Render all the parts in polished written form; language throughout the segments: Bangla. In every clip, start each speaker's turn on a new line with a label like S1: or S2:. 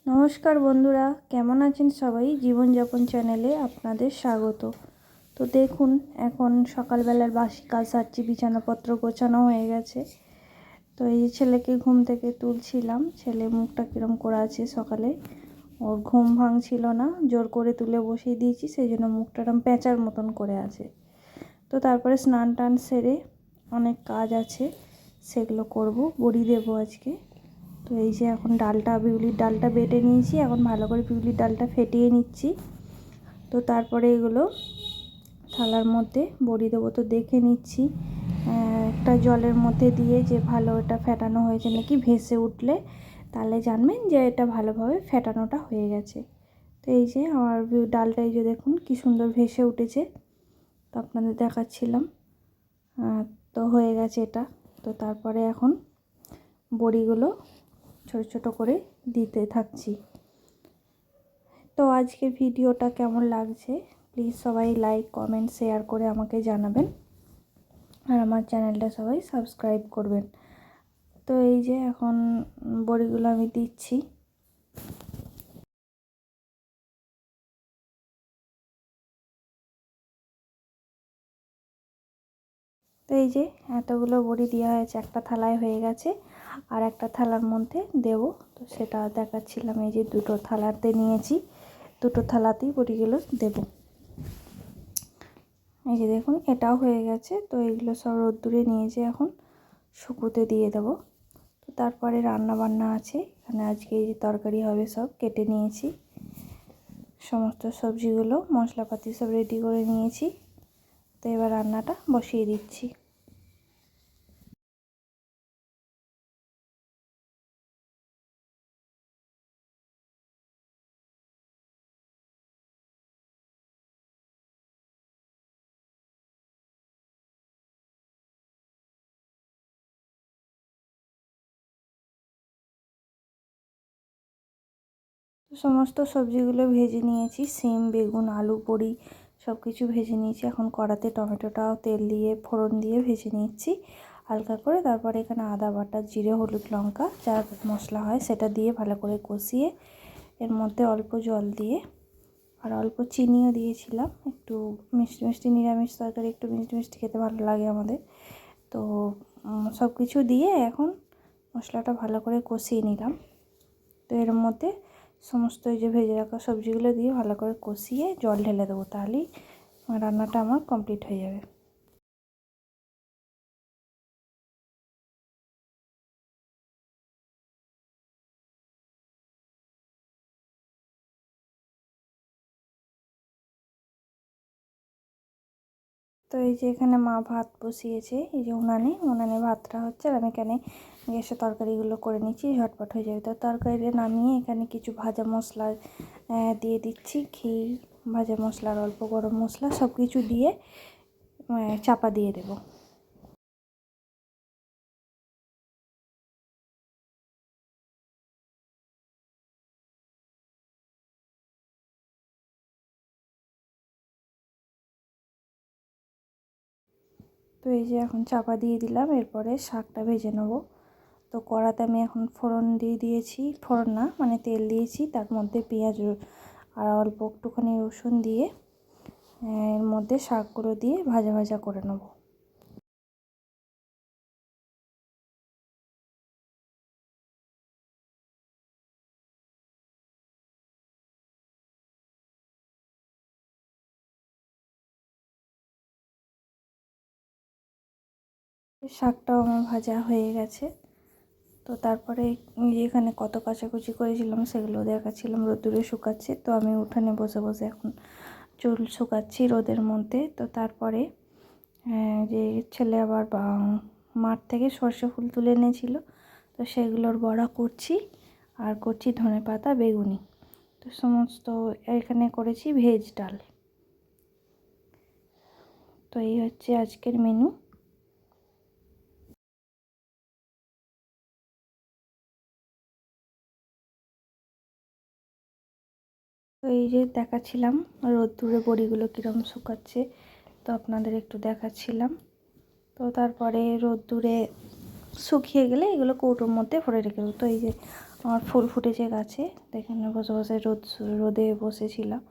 S1: নমস্কার বন্ধুরা, কেমন আছেন সবাই? জীবনযাপন চ্যানেলে আপনাদের স্বাগত। তো দেখুন, এখন সকালবেলার বাসি কাজ সারছি, বিছানাপত্র গোছানো হয়ে গেছে। তো এই ছেলেকে ঘুম থেকে তুলছিলাম। ছেলে মুখটা কীরম করে আছে সকালে, ওর ঘুম ভাঙছিল না, জোর করে তুলে বসিয়ে দিয়েছি, সেই জন্য মুখটা এরম প্যাঁচার মতন করে আছে। তো তারপরে স্নান টান সেরে অনেক কাজ আছে, সেগুলো করব। বড়ি দেবো আজকে। তো এই যে এখন ডালটা, বিউলির ডালটা বেটে নিয়েছি, এখন ভালো করে বিউলির ডালটা ফেটিয়ে নিচ্ছি। তো তারপরে এগুলো থালার মধ্যে বড়ি দেবো। তো দেখে নিচ্ছি একটা জলের মধ্যে দিয়ে যে ভালো এটা ফেটানো হয়েছে নাকি, ভেসে উঠলে তাহলে জানবেন যে এটা ভালোভাবে ফেটানোটা হয়ে গেছে। তো এই যে আমার ডালটা, এই যে দেখুন কি সুন্দর ভেসে উঠেছে, তো আপনাদের দেখাচ্ছিলাম। তো হয়ে গেছে এটা। তো তারপরে এখন বড়িগুলো ছোট ছোট করে দিতে থাকছি। তো আজকের ভিডিওটা কেমন লাগছে প্লিজ সবাই লাইক কমেন্ট শেয়ার করে আমাকে জানাবেন, আর আমার চ্যানেলটা সবাই সাবস্ক্রাইব করবেন। তো এই যে এখন বড়িগুলো আমি দিচ্ছি। তো এই যে এতগুলো বড়ি দেওয়া হয়েছে, একটা থালায় হয়ে গেছে, আর একটা থালার মধ্যে দেব। তো সেটা দেখাচ্ছিলাম। এই যে দুটো থালাতে নিয়েছি, দুটো থালাতেই বড়িগুলো দেব। এই যে দেখুন এটাও হয়ে গেছে। তো এইগুলো সব রোদ্দুরে নিয়েছি, এখন শুকোতে দিয়ে দেবো। তো তারপরে রান্না বান্না আছে এখানে। আজকে এই যে তরকারি হবে, সব কেটে নিয়েছি, সমস্ত সবজিগুলো মশলাপাতি সব রেডি করে নিয়েছি। তো এবার রান্নাটা বসিয়ে দিচ্ছি। তো সমস্ত সবজিগুলো ভেজে নিয়েছি, সিম বেগুন আলু বড়ি সব কিছু ভেজে নিয়েছি। এখন কড়াতে টমেটোটাও তেল দিয়ে ফোড়ন দিয়ে ভেজে নিচ্ছি হালকা করে। তারপরে এখানে আদা বাটা, জিরে হলুদ লঙ্কা যা মশলা হয় সেটা দিয়ে ভালো করে কষিয়ে এর মধ্যে অল্প জল দিয়ে আর অল্প চিনিও দিয়েছিলাম। একটু মিষ্টি মিষ্টি, নিরামিষ তরকারি একটু মিষ্টি মিষ্টি খেতে ভালো লাগে আমাদের। তো সব কিছু দিয়ে এখন মশলাটা ভালো করে কষিয়ে নিলাম। তো এর মধ্যে সমস্ত এই যে ভেজে রাখা সবজিগুলো দিয়ে ভালো করে কষিয়ে জল ঢেলে দেবো, তাহলেই রান্নাটা আমার কমপ্লিট হয়ে যাবে। তো এই যে এখানে মা ভাত বসিয়েছে, এই যে উনানে ভাতটা হচ্ছে, আর আমি এখানে গ্যাসে তরকারিগুলো করে নিচ্ছি, ঝটপট হয়ে যাবে। তো তরকারিটা নামিয়ে এখানে কিছু ভাজা মশলা দিয়ে দিচ্ছি, ঘি, ভাজা মশলা আর অল্প গরম মশলা সব কিছু দিয়ে চাপা দিয়ে দেবো। তো এই যে এখন চাপা দিয়ে দিলাম, এরপরে শাকটা ভেজে নেব। তো কড়াতে আমি এখন ফোড়ন দিয়ে দিয়েছি, ফোড়ন না মানে তেল দিয়েছি, তার মধ্যে পেঁয়াজ আর অল্প একটুখানি রসুন দিয়ে এর মধ্যে শাকগুলো দিয়ে ভাজা ভাজা করে নেব। শাকটাও আমার ভাজা হয়ে গেছে। তো তারপরে এখানে কত কাচাকুচি করেছিলাম সেগুলো দেখাচ্ছিলাম, রোদ্দুরে শুকাচ্ছে। তো আমি উঠানে বসে বসে এখন চুল শুকাচ্ছি রোদের মধ্যে। তো তারপরে যে ছেলে আবার মাঠ থেকে সর্ষে ফুল তুলে এনেছিল, তো সেগুলোর বড়া করছি, আর করছি ধনেপাতা বেগুনি। তো সমস্ত এখানে করেছি ভেজ ডাল। তো এই হচ্ছে আজকের মেনু। তো এই যে দেখাচ্ছিলাম রোদ্দুরে বড়িগুলো কীরকম শুকাচ্ছে, তো আপনাদের একটু দেখাচ্ছিলাম। তো তারপরে রোদ্দুরে শুকিয়ে গেলে এগুলো কৌটোর মধ্যে ভরে রেখে দেবো। তো এই যে আমার ফুল ফুটেছে গাছে, এখানে বসে বসে রোদে বসেছিলাম।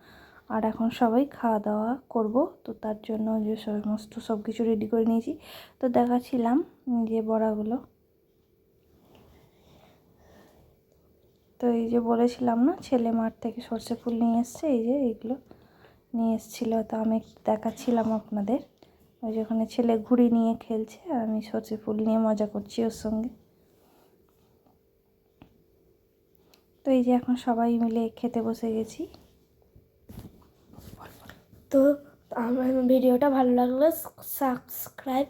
S1: আর এখন সবাই খাওয়া দাওয়া করব, তো তার জন্য যে সমস্ত সব কিছু রেডি করে নিয়েছি। তো দেখাচ্ছিলাম যে বড়াগুলো, তো এই যে বলেছিলাম না ছেলে মাঠ থেকে সর্ষে ফুল নিয়ে এসছে, এই যে এইগুলো নিয়ে এসেছিলো, তো আমি দেখাচ্ছিলাম আপনাদের। ওই যে ওখানে ছেলে ঘুড়ি নিয়ে খেলছে আর আমি সর্ষে ফুল নিয়ে মজা করছি ওর সঙ্গে। তো এই যে এখন সবাই মিলে খেতে বসে গেছি।
S2: তো আমার ভিডিওটা ভালো লাগলে সাবস্ক্রাইব